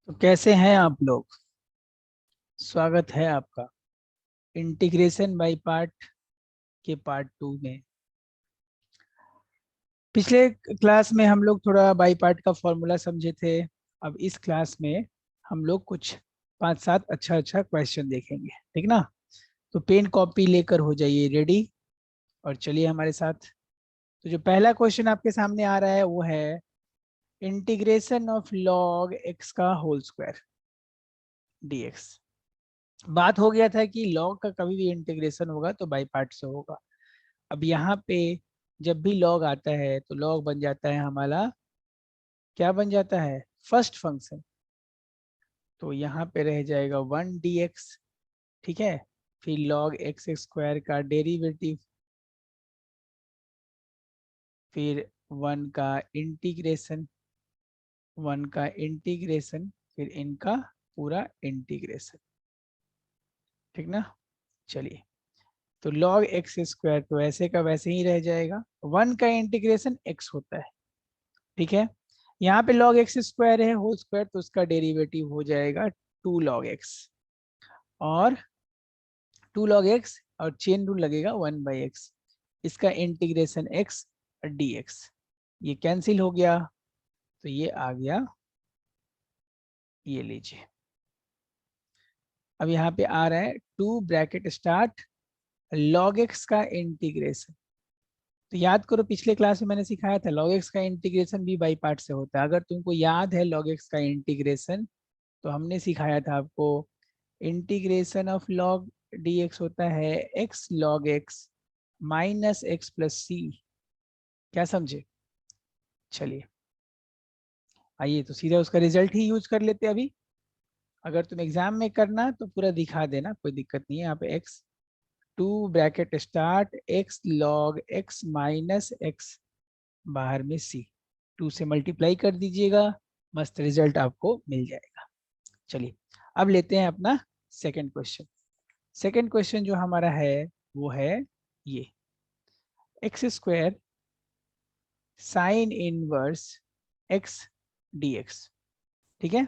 तो कैसे हैं आप लोग। स्वागत है आपका इंटीग्रेशन बाय पार्ट के पार्ट 2 में। पिछले क्लास में हम लोग थोड़ा बाय पार्ट का फॉर्मूला समझे थे। अब इस क्लास में हम लोग कुछ 5-7 अच्छा अच्छा क्वेश्चन देखेंगे, ठीक ना। तो पेन कॉपी लेकर हो जाइए रेडी और चलिए हमारे साथ। तो जो पहला क्वेश्चन आपके सामने आ रहा है वो है इंटीग्रेशन ऑफ लॉग एक्स का होल स्क्वायर डीएक्स। बात हो गया था कि लॉग का कभी भी इंटीग्रेशन होगा तो बाई पार्ट से होगा। अब यहाँ पे जब भी लॉग आता है तो लॉग बन जाता है हमारा, क्या बन जाता है, फर्स्ट फंक्शन। तो यहाँ पे रह जाएगा 1 dx, ठीक है। फिर लॉग एक्स स्क्वायर का डेरिवेटिव, फिर 1 का इंटीग्रेशन, 1 का इंटीग्रेशन, फिर इनका पूरा इंटीग्रेशन, ठीक ना। चलिए, तो log एक्स स्क्वायर तो वैसे का वैसे ही रह जाएगा। 1 का इंटीग्रेशन x होता है, ठीक है। यहाँ पे log एक्स स्क्वायर है होल स्क्वायर, तो उसका डेरिवेटिव हो जाएगा 2 log x, और 2 log x और चेन रूल लगेगा 1/x। इसका इंटीग्रेशन x dx, ये कैंसिल हो गया, तो ये आ गया, ये लीजिए। अब यहाँ पे आ रहा है 2 ब्रैकेट स्टार्ट log x का इंटीग्रेशन। तो याद करो पिछले क्लास में मैंने सिखाया था log x का इंटीग्रेशन भी बाई पार्ट से होता है। अगर तुमको याद है log x का इंटीग्रेशन, तो हमने सिखाया था आपको इंटीग्रेशन ऑफ log dx होता है x log x minus x plus C. क्या समझे। चलिए आइए तो सीधा उसका रिजल्ट ही यूज कर लेते हैं अभी। अगर तुम एग्जाम में करना तो पूरा दिखा देना, कोई दिक्कत नहीं है। यहाँ पे x 2 bracket start x log x minus x, बाहर में c, 2 से मल्टीप्लाई कर दीजिएगा, मस्त रिजल्ट आपको मिल जाएगा। चलिए अब लेते हैं अपना सेकंड क्वेश्चन। सेकंड क्वेश्चन जो हमारा है वो है ये x square sine inverse x dx, ठीक है।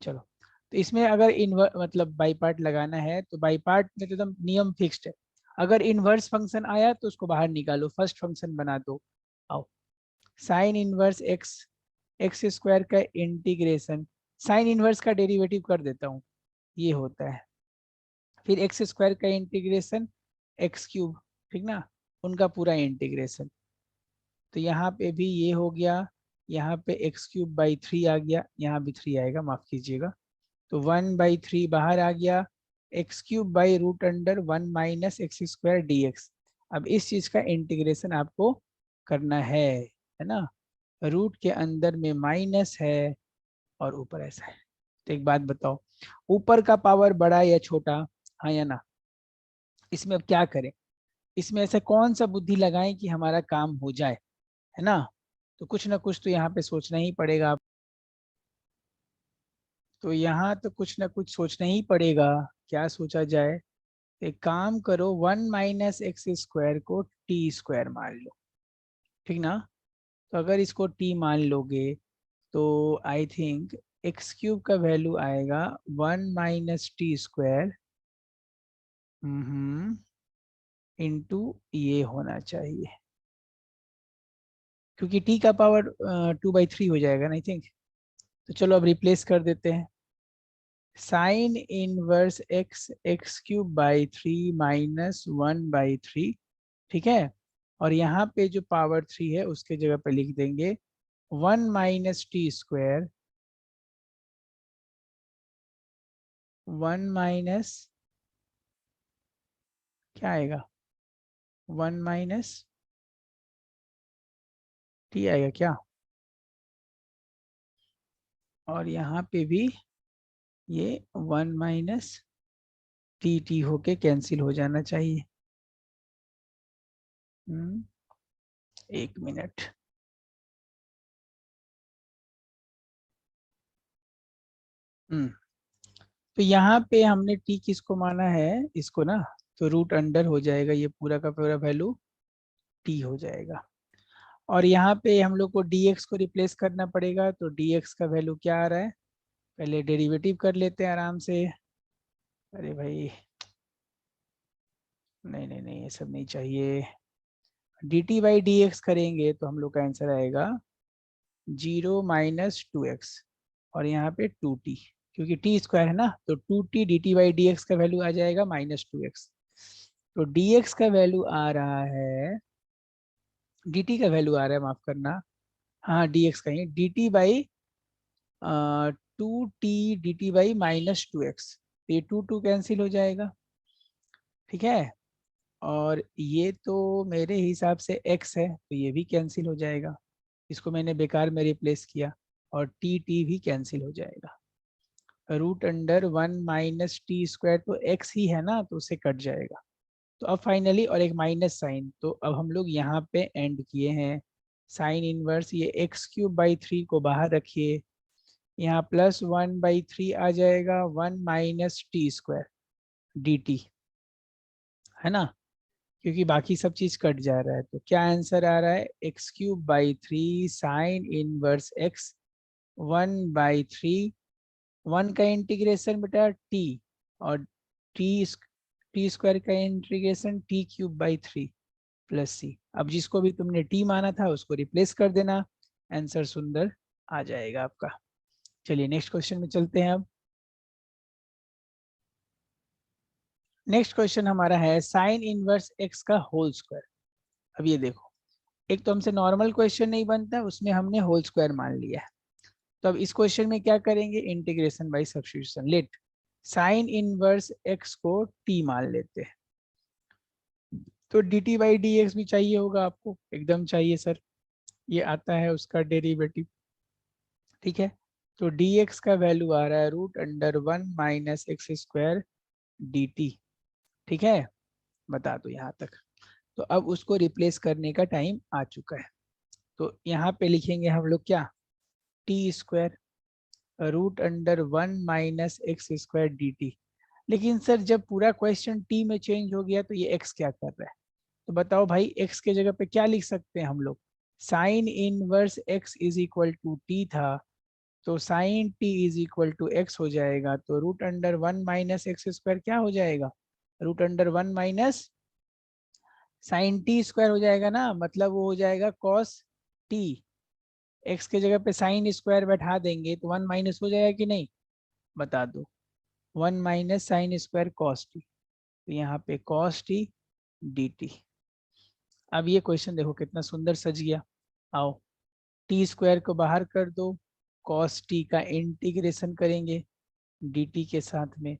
चलो, तो इसमें अगर इनवर्स मतलब बाई पार्ट लगाना है तो बाई पार्ट में तो एकदम नियम फिक्स्ड है। अगर इनवर्स फंक्शन आया तो उसको बाहर निकालो, फर्स्ट फंक्शन बना दो। आओ, sign inverse x, x square का इंटीग्रेशन, साइन इनवर्स का डेरिवेटिव कर देता हूँ, ये होता है। फिर एक्स स्क्वायर का इंटीग्रेशन एक्स क्यूब, ठीक ना, उनका पूरा इंटीग्रेशन। तो यहाँ पे भी ये हो गया, यहाँ पे एक्स क्यूब बाई 3 आ गया, यहाँ भी 3 आएगा, माफ कीजिएगा। तो 1/3 बाहर आ गया, x cube by root under 1 minus x square d x. अब इस चीज का इंटीग्रेशन आपको करना है ना। रूट के अंदर में माइनस है और ऊपर ऐसा है। तो एक बात बताओ, ऊपर का पावर बड़ा या छोटा, हाँ या ना। इसमें अब क्या करें, इसमें ऐसा कौन सा बुद्धि लगाएं कि हमारा काम हो जाए, है ना। तो कुछ ना कुछ तो यहाँ पे सोचना ही पड़ेगा। तो यहाँ तो कुछ ना कुछ सोचना ही पड़ेगा। क्या सोचा जाए। एक काम करो, 1 - x² को टी स्क्वायर मान लो, ठीक ना। तो अगर इसको टी मान लोगे तो आई थिंक एक्स क्यूब का वैल्यू आएगा 1 - t² इंटू ये होना चाहिए, क्योंकि टी का पावर 2/3 हो जाएगा ना आई थिंक। तो चलो अब रिप्लेस कर देते हैं। Sign inverse x, x cube by 3 minus 1/3, ठीक है। और यहाँ पे जो पावर 3 है उसके जगह पे लिख देंगे 1 - t², 1 - क्या आएगा, 1 - t आएगा क्या। और यहाँ पे भी ये 1 - टी होके कैंसिल हो जाना चाहिए। 1 मिनट। हम्म तो यहाँ पे हमने टी किसको माना है, इसको ना। तो रूट अंडर हो जाएगा, ये पूरा का पूरा वैल्यू टी हो जाएगा। और यहाँ पे हम लोग को dx को रिप्लेस करना पड़ेगा, तो dx का वैल्यू क्या आ रहा है, पहले डेरिवेटिव कर लेते हैं आराम से। अरे भाई नहीं नहीं नहीं, ये सब नहीं चाहिए। D t by d x करेंगे तो हम लोग का आंसर आएगा 0 - 2x, और यहाँ पे 2t, क्योंकि टी स्क्वायर है ना, तो 2t D t by d x का वैल्यू आ जाएगा -2x। तो dx का वैल्यू आ रहा है, dt का वैल्यू आ रहा है, माफ करना, हाँ dx का ही, dt by 2t dt by -2x, ये 2 कैंसिल हो जाएगा, ठीक है। और ये तो मेरे हिसाब से x है, तो ये भी कैंसिल हो जाएगा, इसको मैंने बेकार में रिप्लेस किया, और टी भी कैंसिल हो जाएगा। √1 - t² तो x ही है ना, तो उसे कट जाएगा। तो अब फाइनली, और एक माइनस साइन, तो अब हम लोग यहाँ पे एंड किए हैं। साइन इनवर्स ये x³/3 को बाहर रखिए, यहाँ +1/3 आ जाएगा, 1 - t² dt, है ना, क्योंकि बाकी सब चीज कट जा रहा है। तो क्या आंसर आ रहा है, x³/3 साइन इनवर्स x, 1/3, 1 का इंटीग्रेशन बेटा t, और t² का इंटीग्रेशन t³/3 प्लस सी। अब जिसको भी तुमने टी माना था उसको रिप्लेस कर देना, आंसर सुंदर आ जाएगा आपका। चलिए नेक्स्ट क्वेश्चन में चलते हैं। अब नेक्स्ट क्वेश्चन हमारा है साइन इनवर्स एक्स का होल स्क्वायर। अब ये देखो, एक तो हमसे नॉर्मल क्वेश्चन नहीं बनता, उसमें हमने होल स्क्वायर मान लिया है। तो अब इस क्वेश्चन में क्या करेंगे, integration by substitution. Late sign inverse x को टी मान लेते हैं, तो d t by d x भी चाहिए होगा आपको, एकदम चाहिए सर, ये आता है उसका डेरिवेटिव, ठीक है। तो dx का वैल्यू आ रहा है √1 - x² dt, ठीक है, बता दो यहाँ तक। तो अब उसको रिप्लेस करने का टाइम आ चुका है, तो यहाँ पे लिखेंगे हम लोग क्या, t² √1 - x² dt। लेकिन सर जब पूरा क्वेश्चन t में चेंज हो गया तो ये x क्या कर रहा है, तो बताओ भाई, x के जगह पे क्या लिख सकते हैं हम लोग, sine inverse x is equal to t था, तो sine t is equal to x हो जाएगा, तो √1 - x² क्या हो जाएगा, √1 माइनस साइन t² हो जाएगा ना, मतलब वो हो जाएगा कॉस टी। एक्स के जगह पे साइन स्क्वायर बैठा देंगे तो 1 माइनस हो जाएगा कि नहीं, बता दो, 1 - sin² कॉस टी, तो यहाँ पे कॉस टी डी टी। अब ये क्वेश्चन देखो कितना सुंदर सज गया। आओ t² को बाहर कर दो, कॉस टी का इंटीग्रेशन करेंगे dt के साथ में,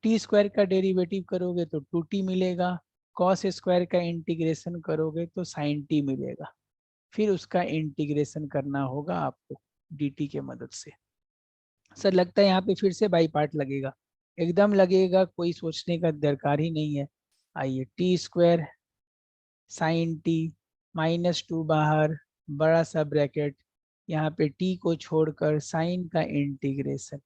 t² का डेरिवेटिव करोगे तो 2t मिलेगा, कॉस स्क्वायर का इंटीग्रेशन करोगे तो साइन टी मिलेगा, फिर उसका इंटीग्रेशन करना होगा आपको dt के मदद से। सर लगता है यहाँ पे फिर से बाई पार्ट लगेगा, एकदम लगेगा, कोई सोचने का दरकार ही नहीं है। आइए t² साइन टी -2 बाहर, बड़ा सा ब्रैकेट, यहाँ पे t को छोड़कर साइन का इंटीग्रेशन,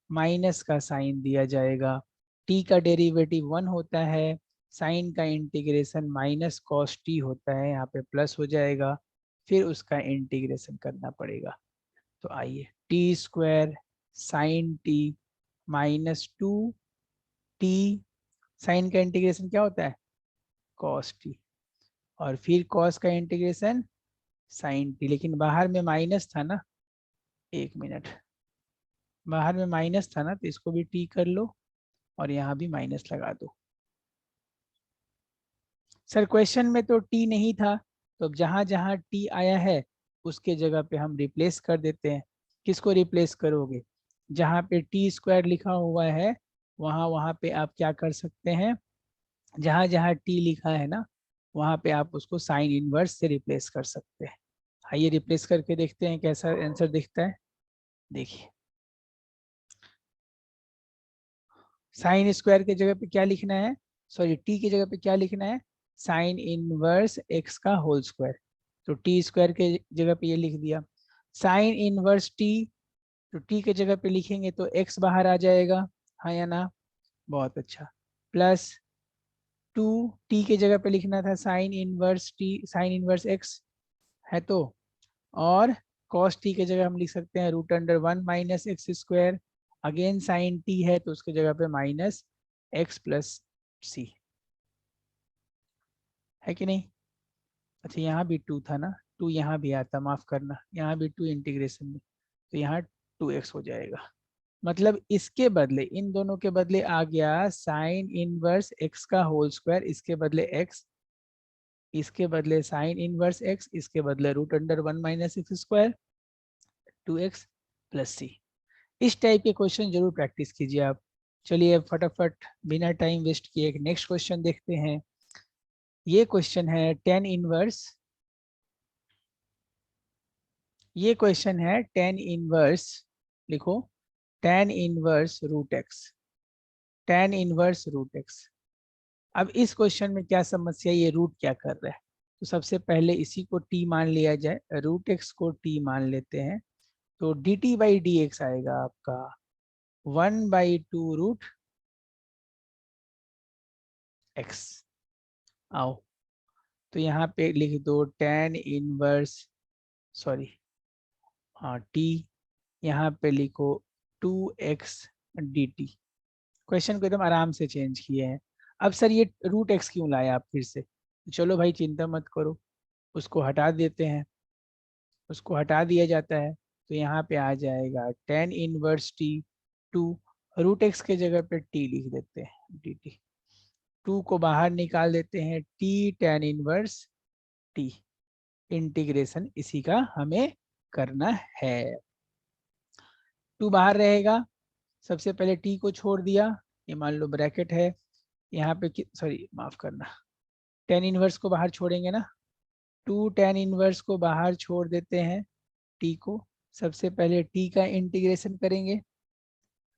माइनस का साइन दिया जाएगा, t का डेरिवेटिव 1 होता है, साइन का इंटीग्रेशन माइनस कॉस टी होता है, यहाँ पे प्लस हो जाएगा, फिर उसका इंटीग्रेशन करना पड़ेगा। तो आइए t² sine t -2t, sine का इंटीग्रेशन क्या होता है, कॉस टी, और फिर कॉस का इंटीग्रेशन साइन टी, लेकिन बाहर में माइनस था ना, एक मिनट, बाहर में माइनस था ना, तो इसको भी टी कर लो और यहाँ भी माइनस लगा दो। सर क्वेश्चन में तो टी नहीं था, तो अब जहाँ जहाँ टी आया है उसके जगह पे हम रिप्लेस कर देते हैं। किसको रिप्लेस करोगे, जहाँ पे t² लिखा हुआ है वहाँ वहाँ पे आप क्या कर सकते हैं, जहाँ जहाँ t लिखा है ना वहाँ पे आप उसको साइन इनवर्स से रिप्लेस कर सकते हैं। आइए रिप्लेस करके देखते हैं कैसा आंसर दिखता है। देखिए साइन स्क्वायर की जगह पे क्या लिखना है, सॉरी टी की जगह पे क्या लिखना है, साइन इनवर्स एक्स का होल स्क्वायर, तो t² के जगह पे ये लिख दिया। साइन इनवर्स टी, तो t के जगह पे लिखेंगे तो x बाहर आ जाएगा, हाँ या ना, बहुत अच्छा, प्लस 2 t के जगह पे लिखना था sine inverse T, sign inverse x है तो, और cos t के जगह हम लिख सकते हैं root under 1 minus x square, again sine t है तो उसके जगह पे माइनस एक्स प्लस सी, है कि नहीं? अच्छा यहाँ भी 2 था ना, 2 यहाँ भी आता, माफ करना, यहाँ भी 2 इंटीग्रेशन में, तो यहाँ 2x हो जाएगा। मतलब इसके बदले, इन दोनों के बदले आ गया साइन इनवर्स x का होल स्क्वायर, इसके बदले x, इसके बदले साइन इनवर्स x, इसके बदले root under 1 minus x square 2x plus C. इस टाइप के क्वेश्चन जरूर प्रैक्टिस कीजिए आप। चलिए अब फटाफट बिना टाइम वेस्ट किए एक नेक्स्ट क्वेश्चन देखते हैं। ये क्वेश्चन है टेन इनवर्स, ये क्वेश्चन है टेन इनवर्स, लिखो tan inverse root x, tan inverse root x. अब इस क्वेश्चन में क्या समस्या, ये रूट क्या कर रहा है? तो सबसे पहले इसी को t मान लिया जाए, रूट एक्स को t मान लेते हैं, तो d t by d x आएगा आपका 1/2 रूट एक्स। आओ तो यहाँ पे लिख दो टेन इनवर्स, सॉरी हाँ t, यहाँ पे लिखो 2x dt। क्वेश्चन को एकदम आराम से चेंज किए हैं। अब सर ये रूट एक्स क्यों लाए आप फिर से? चलो भाई चिंता मत करो, उसको हटा देते हैं, उसको हटा दिया जाता है, तो यहाँ पे आ जाएगा tan inverse t, 2 root x के जगह पे t लिख देते हैं डी टी, 2 को बाहर निकाल देते हैं, t tan inverse t, integration इसी का हमें करना है। 2 बाहर रहेगा, सबसे पहले t को छोड़ दिया, ये मान लो ब्रैकेट है, यहाँ पे सॉरी माफ करना, टेन इनवर्स को बाहर छोड़ेंगे ना, 2 टेन इनवर्स को बाहर छोड़ देते हैं t को, सबसे पहले t का इंटीग्रेशन करेंगे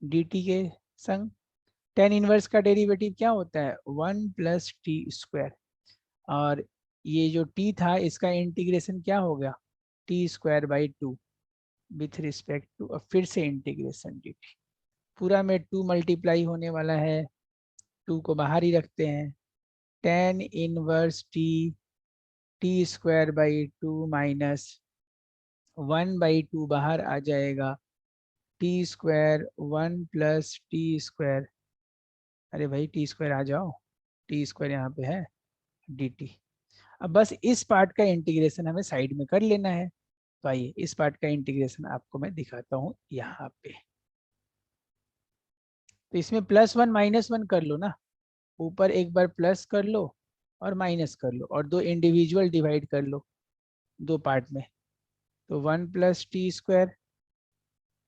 dt के संग। टेन इनवर्स का डेरिवेटिव क्या होता है 1 प्लस टी स्क्वायर, और ये जो t था इसका इंटीग्रेशन क्या हो गया t square by 2 with respect to, अब फिर से इंटीग्रेशन dt, पूरा में 2 मल्टीप्लाई होने वाला है, 2 को बाहर ही रखते हैं, ten inverse T, T square by 2 minus 1/2 बाहर आ जाएगा, T square 1 plus T square, अरे भाई टी स्क्वायर आ जाओ, टी स्क्वायर यहाँ पे है डी टी। अब बस इस पार्ट का इंटीग्रेशन हमें साइड में कर लेना है, तो आइए इस पार्ट का इंटीग्रेशन आपको मैं दिखाता हूँ यहाँ पे। तो इसमें +1 -1 कर लो ना, ऊपर एक बार प्लस कर लो और माइनस कर लो, और दो इंडिविजुअल डिवाइड कर लो दो पार्ट में, तो 1 प्लस टी स्क्वायर,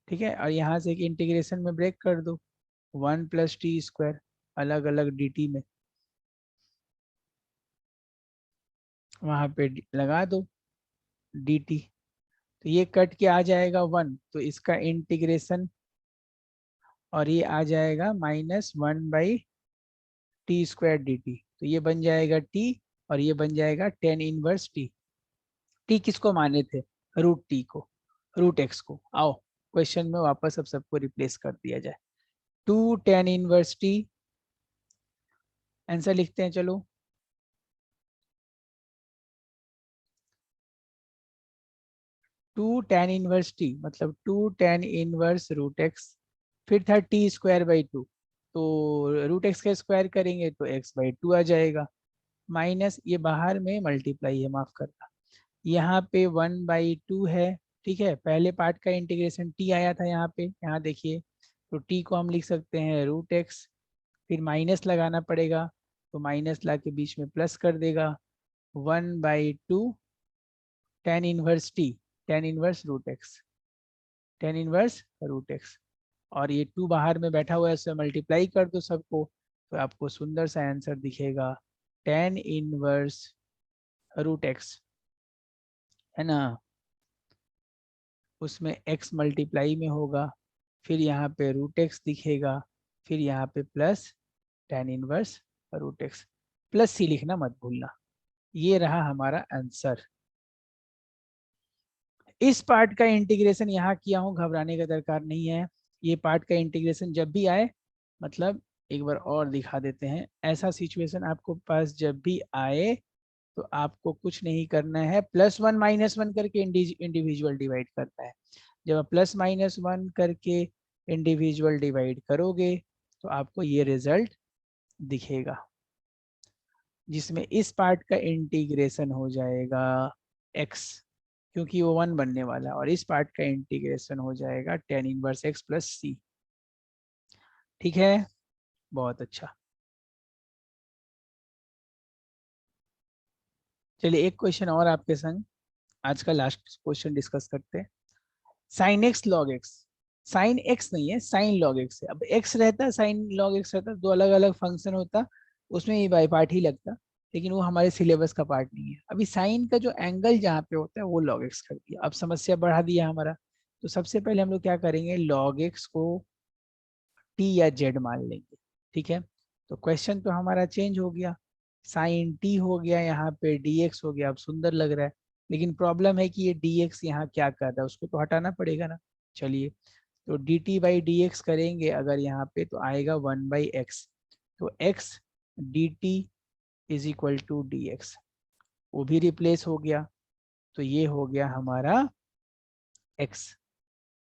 ठीक है, और यहाँ से एक इंटीग्रेशन में ब्रेक कर दो 1 प्लस टी स्क्वायर, अलग अलग डी टी में, वहाँ पे लगा दो डी टी, तो ये कट के आ जाएगा 1, तो इसका इंटीग्रेशन, और ये आ जाएगा -1/t स्क्वायर डी टी, तो ये बन जाएगा t, और ये बन जाएगा टेन इनवर्स t। t किसको माने थे? रूट t को, रूट x को। आओ क्वेश्चन में वापस अब सबको रिप्लेस कर दिया जाए, 2 टेन इनवर्स t, आंसर लिखते हैं चलो, 2 टेन इनवर्स t मतलब 2 टेन इनवर्स रूट x, फिर था t स्क्वायर बाई 2, तो रूट x का स्क्वायर करेंगे तो x/2 आ जाएगा, माइनस ये बाहर में मल्टीप्लाई है, माफ करना, यहाँ पे 1/2 है, ठीक है, पहले पार्ट का इंटीग्रेशन t आया था यहाँ पे, यहाँ देखिए, तो t को हम लिख सकते हैं रूट x, फिर माइनस लगाना पड़ेगा, तो माइनस ला के बीच में प्लस कर देगा 1/2 tan inverse t, tan inverse root x, tan inverse root x, और ये 2 बाहर में बैठा हुआ है, इससे मल्टीप्लाई कर दो सबको, तो आपको सुंदर सा आंसर दिखेगा टेन इनवर्स रूट x, है ना, उसमें x मल्टीप्लाई में होगा, फिर यहाँ पे रूट x दिखेगा, फिर यहाँ पे plus ten inverse root x, plus C लिखना मत भूलना। ये रहा हमारा आंसर। इस पार्ट का इंटीग्रेशन यहाँ किया हूँ, घबराने का दरकार नहीं है, ये पार्ट का इंटीग्रेशन जब भी आए, मतलब एक बार और दिखा देते हैं, ऐसा सिचुएशन आपको पास जब भी आए तो आपको कुछ नहीं करना है, +1 -1 करके इंडिविजुअल डिवाइड करना है। जब आप +-1 करके इंडिविजुअल डिवाइड करोगे तो आपको ये रिजल्ट दिखेगा, जिसमें इस पार्ट का इंटीग्रेशन हो जाएगा x, क्योंकि वो 1 बनने वाला है, और इस पार्ट का इंटीग्रेशन हो जाएगा tan इनवर्स x + c। ठीक है, बहुत अच्छा। चलिए एक क्वेश्चन और आपके संग आज का लास्ट क्वेश्चन डिस्कस करते हैं। Sine x log x, sine x नहीं है, साइन लॉग एक्स है। अब एक्स रहता, साइन लॉग एक्स रहता, दो अलग अलग फंक्शन होता, उसमें ये बाई पार्ट ही लगता, लेकिन वो हमारे सिलेबस का पार्ट नहीं है। अभी साइन का जो एंगल जहाँ पे होता है वो लॉग एक्स कर दिया, अब समस्या बढ़ा दिया हमारा। तो सबसे पहले हम लोग क्या करेंगे, लॉग एक्स को टी या जेड मान लेंगे। ठीक है, तो क्वेश्चन तो हमारा चेंज हो गया, साइन टी हो गया, यहाँ पे डी एक्स हो गया। अब सुंदर लग रहा है, लेकिन प्रॉब्लम है कि ये डी एक्स यहाँ क्या कर रहा है, उसको तो हटाना पड़ेगा ना। चलिए, तो d t by d x करेंगे अगर यहाँ पे, तो आएगा 1/x। तो x d t is equal to d x, वो भी रिप्लेस हो गया। तो ये हो गया हमारा x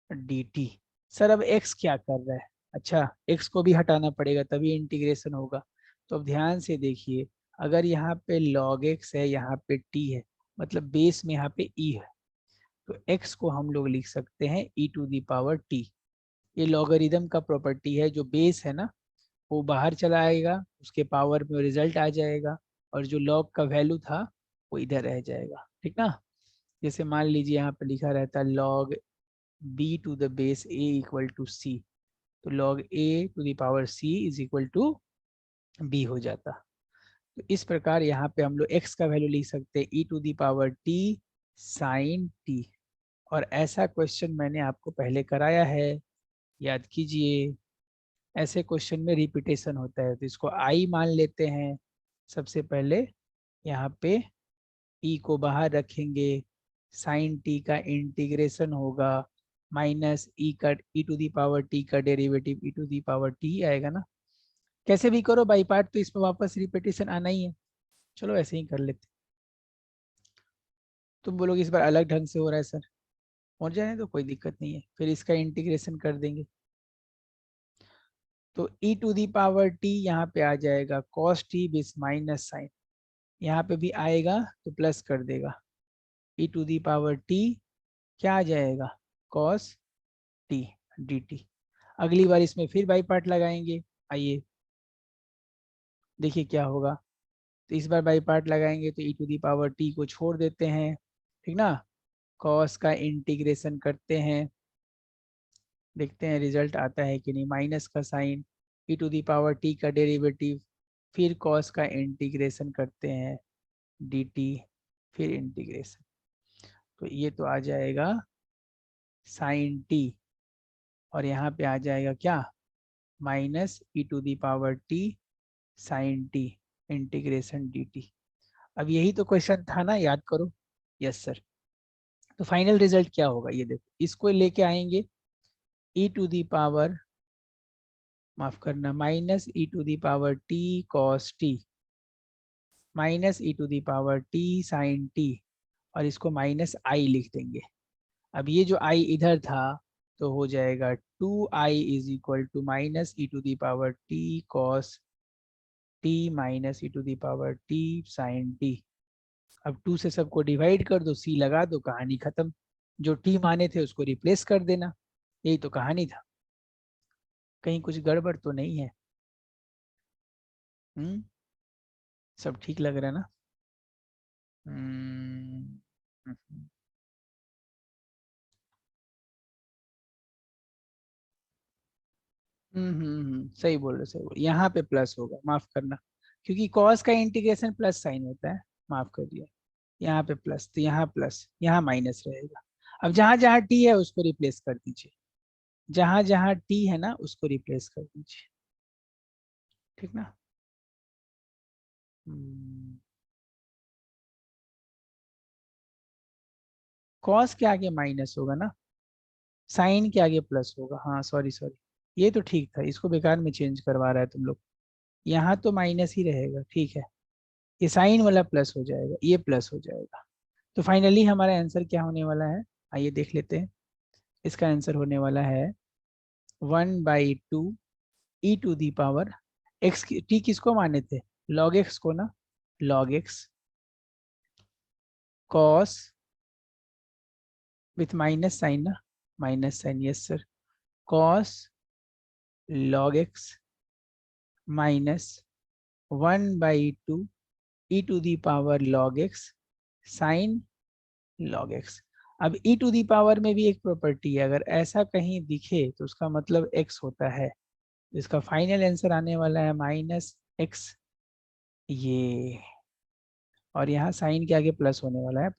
डी टी। सर अब x क्या कर रहा है, अच्छा x को भी हटाना पड़ेगा तभी इंटीग्रेशन होगा। तो अब ध्यान से देखिए, अगर यहाँ पे log x है, यहाँ पे t है, मतलब बेस में यहाँ पे e है, तो x को हम लोग लिख सकते हैं e⁻t। ये लॉगरिदम का प्रॉपर्टी है, जो बेस है ना वो बाहर चला आएगा, उसके पावर में रिजल्ट आ जाएगा, और जो लॉग का वैल्यू था वो इधर रह जाएगा। ठीक ना, जैसे मान लीजिए यहाँ पे लिखा रहता है log b⁻a = c, तो log a⁻c is equal to b हो जाता। तो इस प्रकार यहाँ पे हम लोग x का वैल्यू लिख सकते हैं e⁻t sin t। और ऐसा क्वेश्चन मैंने आपको पहले कराया है, याद कीजिए। ऐसे क्वेश्चन में रिपीटेशन होता है, तो इसको आई मान लेते हैं। सबसे पहले यहाँ पे e को बाहर रखेंगे, साइन टी का इंटीग्रेशन होगा, माइनस e⁻t का डेरिवेटिव e⁻t आएगा ना। कैसे भी करो बाई पार्ट, तो इसमें वापस रिपीटेशन आना ही है। चलो ऐसे ही कर लेते। तुम बोलोगे इस बार अलग ढंग से हो रहा है सर, हो जाए तो कोई दिक्कत नहीं है, फिर इसका इंटीग्रेशन कर देंगे। तो e⁻t यहाँ पे आ जाएगा cos t बेस माइनस साइन, यहाँ पे भी आएगा तो प्लस कर देगा, e⁻t क्या आ जाएगा cos t dt। अगली बार इसमें फिर बाई पार्ट लगाएंगे, आइए देखिए क्या होगा। तो इस बार बाई पार्ट लगाएंगे तो e⁻t को छोड़ देते हैं, ठीक ना, cos का इंटीग्रेशन करते हैं, देखते हैं रिजल्ट आता है कि नहीं। माइनस का साइन, e⁻t का डेरिवेटिव, फिर cos का इंटीग्रेशन करते हैं dt, फिर इंटीग्रेशन, तो ये तो आ जाएगा साइन t, और यहाँ पे आ जाएगा क्या, minus e⁻t sine t integration dt। अब यही तो क्वेश्चन था ना, याद करो। Yes sir. तो फाइनल रिजल्ट क्या होगा, ये देखो, इसको लेके आएंगे माफ करना, minus e⁻t cos t minus e⁻t sin t, और इसको माइनस आई लिख देंगे। अब ये जो आई इधर था तो हो जाएगा 2i is equal to minus e⁻t cos t minus e⁻t sin t। अब 2 से सबको डिवाइड कर दो, c लगा दो, कहानी खत्म। जो t माने थे उसको रिप्लेस कर देना, यही तो कहानी था। कहीं कुछ गड़बड़ तो नहीं है? सब ठीक लग रहा है ना? हम्म, हम्म, सही बोल रहे, सही बोल, यहाँ पे प्लस होगा, माफ करना, क्योंकि कॉस का इंटीग्रेशन प्लस साइन होता है, माफ कर दिया। यहाँ पे प्लस, तो यहाँ प्लस, यहाँ माइनस रहेगा। अब जहां जहां टी है उसको रिप्लेस कर दीजिए, जहां जहां टी है ना उसको रिप्लेस कर दीजिए, ठीक ना। कॉस के आगे माइनस होगा ना, साइन के आगे प्लस होगा, हाँ सॉरी सॉरी, ये तो ठीक था, इसको बेकार में चेंज करवा रहा है तुम लोग। यहाँ तो माइनस ही रहेगा, ठीक है। ये साइन वाला प्लस हो जाएगा, ये प्लस हो जाएगा। तो फाइनली हमारा आंसर क्या होने वाला है, आइए देख लेते हैं। इसका आंसर होने वाला है 1/2 e to the power x. T किसको माने थे, लॉग एक्स को ना, log x cos with minus sine ना, minus sine, yes sir, cos log x minus 1/2 e to the power log x sine log x. अब e to the power में भी एक प्रॉपर्टी है, अगर ऐसा कहीं दिखे तो उसका मतलब एक्स होता है। इसका फाइनल आंसर आने वाला है -x, ये, और यहाँ साइन के आगे प्लस होने वाला है,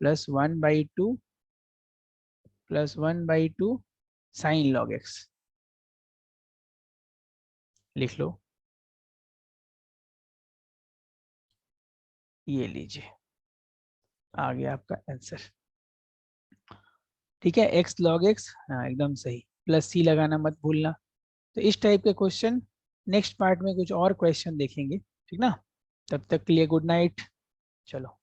+1/2 साइन लॉग एक्स। लिख लो, ये लीजिए, आ गया आपका आंसर। ठीक है, x log x, हाँ एकदम सही, +c लगाना मत भूलना। तो इस टाइप के क्वेश्चन नेक्स्ट पार्ट में कुछ और क्वेश्चन देखेंगे, ठीक ना। तब तक के लिए गुड नाइट, चलो।